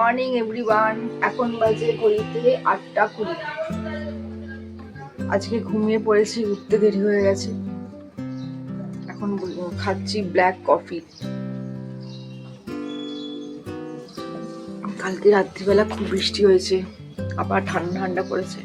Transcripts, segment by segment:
Morning everyone. এখন বাজে ঘড়িতে 8টা 20। আজকে ঘুমিয়ে পড়েছি, উঠতে দেরি হয়ে গেছে। এখন খাচ্ছি ব্ল্যাক কফি। কালকে রাত্রিবেলা খুব বৃষ্টি হয়েছে, আবার ঠান্ডা ঠান্ডা পড়েছে।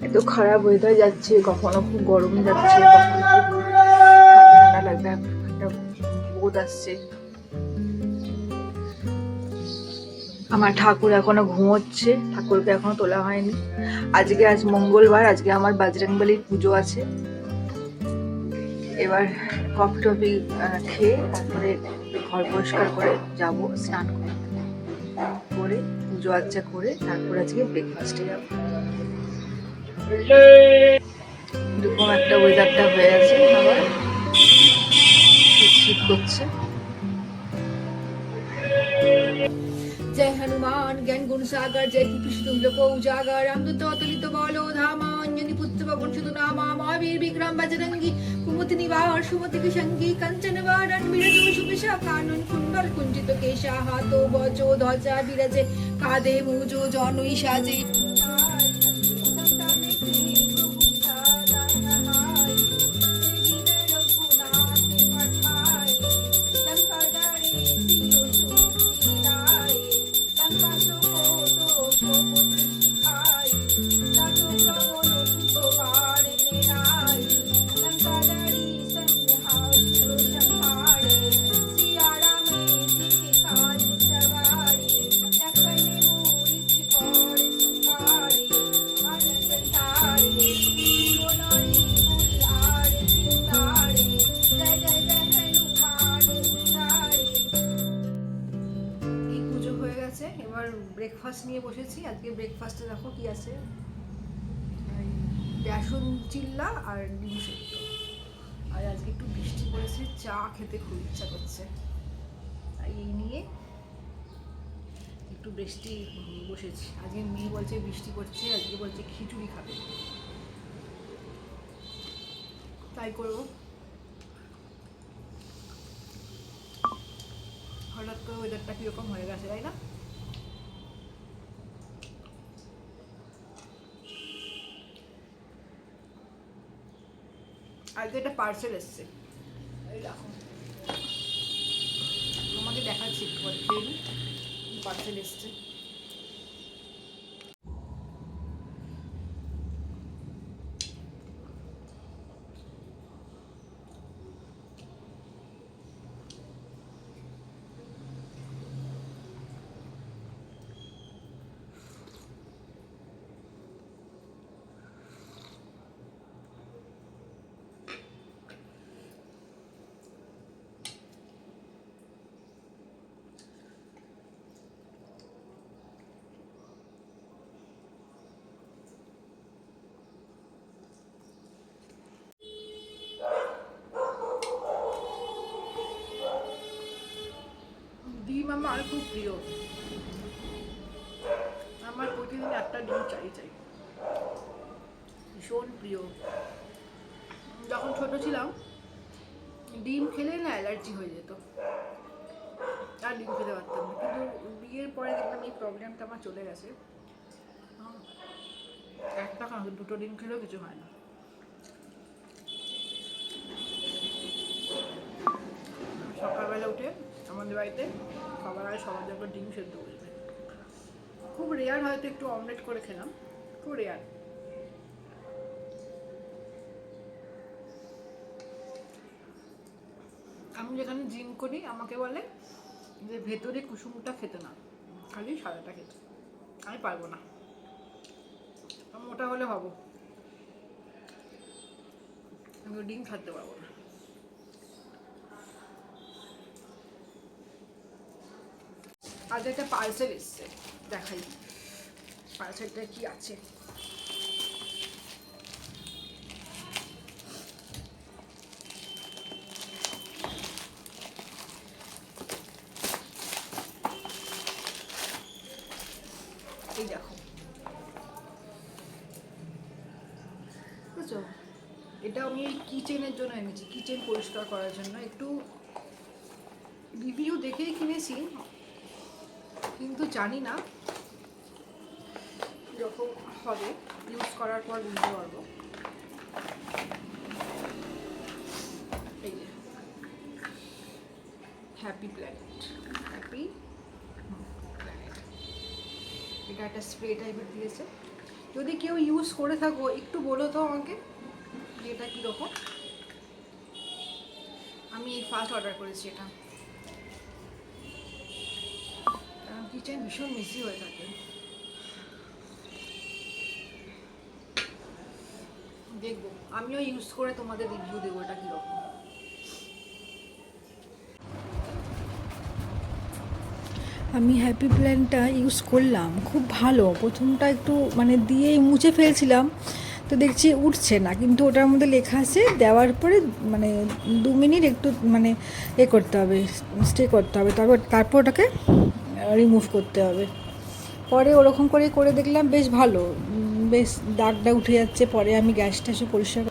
এত খারাপ ওয়েদার যাচ্ছে, কখনো খুব গরম যাচ্ছে, কখনো খুব ঠান্ডা ঠান্ডা লাগবে, একটা বোধ আসছে। আমার ঠাকুর এখনো ঘুমোচ্ছে, ঠাকুরকে এখনো তোলা হয়নি। আজ মঙ্গলবার, আজকে আমার বজরংবলির পুজো আছে। এবার কফি টফি খেয়ে তারপরে ঘর পরিষ্কার করে যাব, স্নান করে পুজো আচ্ছা করে তারপর আজকে ব্রেকফাস্টে যাব। এরকম একটা ওয়েদারটা হয়ে আছে, আবার শীত শীত করছে। जय हनुमान ज्ञान गुण सागर जय कृष्ण उजागर रामदूत अतुलित बलो धामा अंजनी पुत्र पवन सुत नामा महावीर विक्रम बजरंगी कुमति निवार सुमति संगी कंचन वारण विरजो सुविशा कानन कुंडल कुंजित केशा हाथो वजो ध्वजा विराजे काधे मुजो जनुई साजे এবার ব্রেকফাস্ট নিয়ে বসেছি। আজকে ব্রেকফাস্টে দেখো কি আছে, বেসন চিল্লা আর ডিম সেদ্ধ। আর আজকে একটু বৃষ্টি পড়েছে, চা খেতে খুব ইচ্ছা করছে, তাই এই নিয়ে একটু বৃষ্টি বসেছি। আজকে মেয়ে বলছে বৃষ্টি পড়ছে, আজকে বলছে খিচুড়ি খাবে, তাই করবো। হঠাৎ করে ওয়েদারটা কীরকম হয়ে গেছে, তাই না? আজকে একটা পার্সেল এসছে, এই দেখো, তোমাকে দেখাচ্ছি একটু পরে, খেয়ে নিই। পার্সেল এসছে, ডিম আমার খুব প্রিয়। আমার প্রতিদিন একটা ডিম চাই, ভীষণ প্রিয়। যখন ছোট ছিলাম ডিম খেলে না অ্যালার্জি হয়ে যেত, আর ডিম খেতে পারতাম না। কিন্তু বিয়ের পরে দেখলাম এই প্রবলেমটা আমার চলে গেছে। একটা খান, দুটো ডিম খেলেও কিছু হয় না। সকালবেলা উঠে আমাদের বাড়িতে খাবার আগে সবার জন্য ডিম সেদ্ধ করবে। খুব রেয়ার, হয়তো একটু অমলেট করে খেলাম, খুব রেয়ার। আমি যেখানে জিম করি আমাকে বলে যে ভেতরে কুসুমটা খেতে না, খালি সাদাটা খেতে। আমি পারবো না, মোটা হলে হবো, আমি ডিম খাতে পারবো না। আজ একটা পার্সেল এসছে, দেখাই পার্সেলটা কি আছে। এই দেখো, বুঝছো, এটা আমি কিচেনের জন্য এনেছি, কিচেন পরিষ্কার করার জন্য। একটু রিভিউ দেখেই কিনেছি, কিন্তু জানি না যখন হবে ইউজ করার পর বুঝতে পারবো। এই যে হ্যাপি প্ল্যানেট, হ্যাপি প্ল্যানেট, এটা একটা স্প্রে টাইপের দিয়েছে। যদি কেউ ইউজ করে থাকো একটু বলো তো আমাকে যে এটা কীরকম। আমি এই ফার্স্ট অর্ডার করেছি এটা, কারণ কিচেন ভীষণ মেসি হয়ে থাকে। দেখবো, আমিও ইউজ করে তোমাদের রিভিউ দেবো এটা কীরকম। আমি হ্যাপি প্ল্যানটা ইউজ করলাম, খুব ভালো। প্রথমটা একটু মানে দিয়েই মুছে ফেলছিলাম, তো দেখছি উঠছে না, কিন্তু ওটার মধ্যে লেখা আছে দেওয়ার পরে মানে 2 মিনিট একটু মানে করতে হবে, স্টে করতে হবে, তারপর ওটাকে রিমুভ করতে হবে। পরে ওরকম করে দেখলাম বেশ ভালো, বেশ দাগটা উঠে যাচ্ছে। পরে আমি গ্যাসটা এসে পরিষ্কার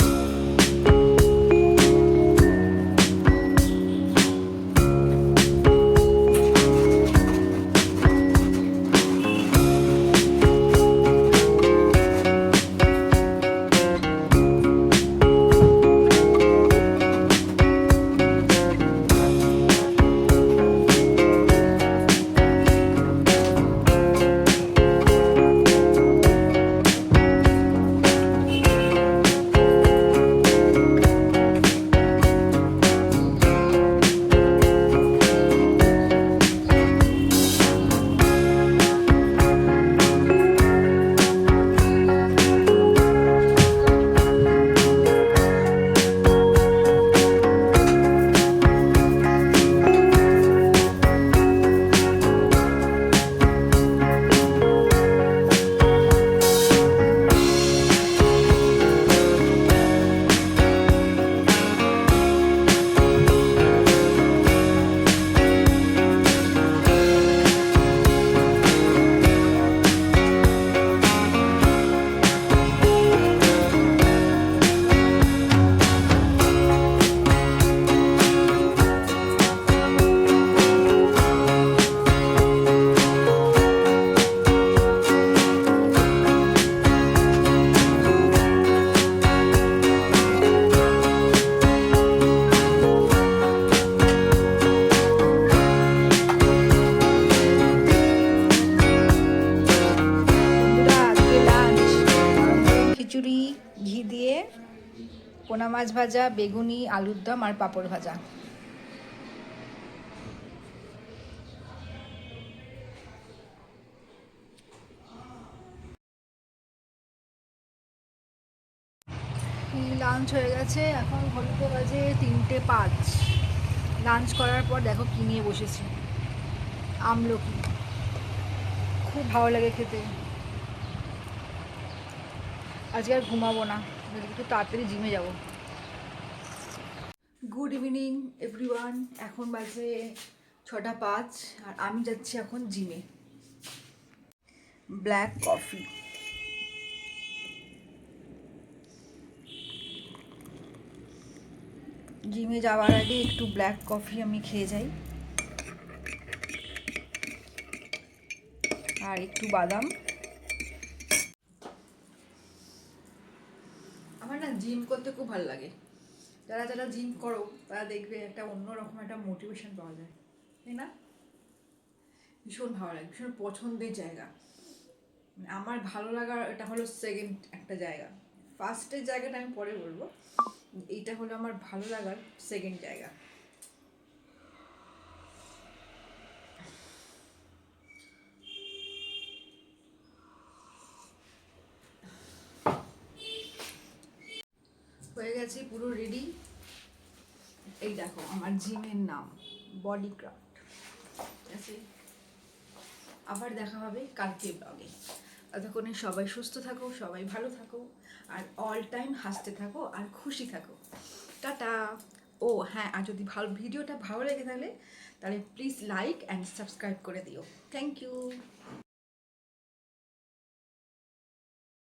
ঘি দিয়ে, পোনা মাছ ভাজা, বেগুনি, আলুর দম আর পাঁপড় ভাজা। লাঞ্চ হয়ে গেছে, এখন ঘড়িতে বাজে 3:05। লাঞ্চ করার পর দেখো কি নিয়ে বসেছি, আমলকি। খুব ভালো লাগে খেতে। আজকে আর ঘুমাবো না, একটু তাড়াতাড়ি জিমে যাব। গুড ইভিনিং এভরিওয়ান, এখন বাজে 6:05 আর আমি যাচ্ছি এখন জিমে। ব্ল্যাক কফি, জিমে যাওয়ার আগে একটু ব্ল্যাক কফি আমি খেয়ে যাই, আর একটু বাদাম। আমার না জিম করতে খুব ভালো লাগে। যারা যারা জিম করো তারা দেখবে একটা অন্যরকম একটা মোটিভেশন পাওয়া যায়, তাই না? ভীষণ ভালো লাগে, ভীষণ পছন্দের জায়গা। আমার ভালো লাগার এটা হলো সেকেন্ড একটা জায়গা। ফার্স্টের জায়গাটা আমি পরে বলবো, এইটা হলো আমার ভালো লাগার সেকেন্ড জায়গা। হয়ে গেছে পুরো রেডি। এই দেখো আমার জিমের নাম বডি ক্রাফট। ঠিক আছে, আবার দেখা হবে কালকে ব্লগে। ততক্ষণে সবাই সুস্থ থাকো, সবাই ভালো থাকো, আর অল টাইম হাসতে থাকো আর খুশি থাকো। টাটা। ও হ্যাঁ, আর যদি ভিডিওটা ভালো লেগে তাহলে প্লিজ লাইক অ্যান্ড সাবস্ক্রাইব করে দিও। Thank you.